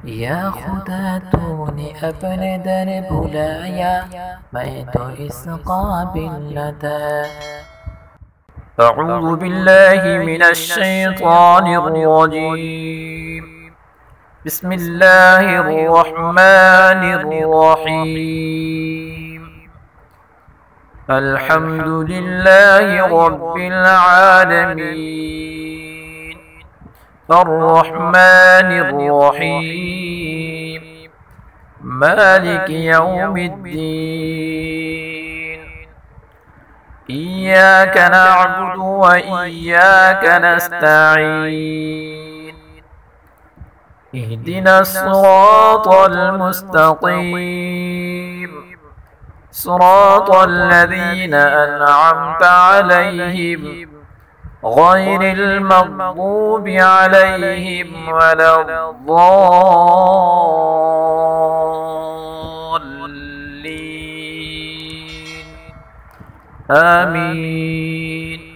Ya Khuda tuni apne dar bulaya, मैं तो इसका बिल्लता. أعوذ بالله من الشيطان الرجيم. بسم الله الرحمن الرحيم. الحمد لله رب العالمين، الرحمن الرحيم، مالك يوم الدين. إياك نعبد وإياك نستعين. اهدنا الصراط المستقيم، صراط الذين أنعمت عليهم غير المغضوب عليهم ولا الضالين. آمين.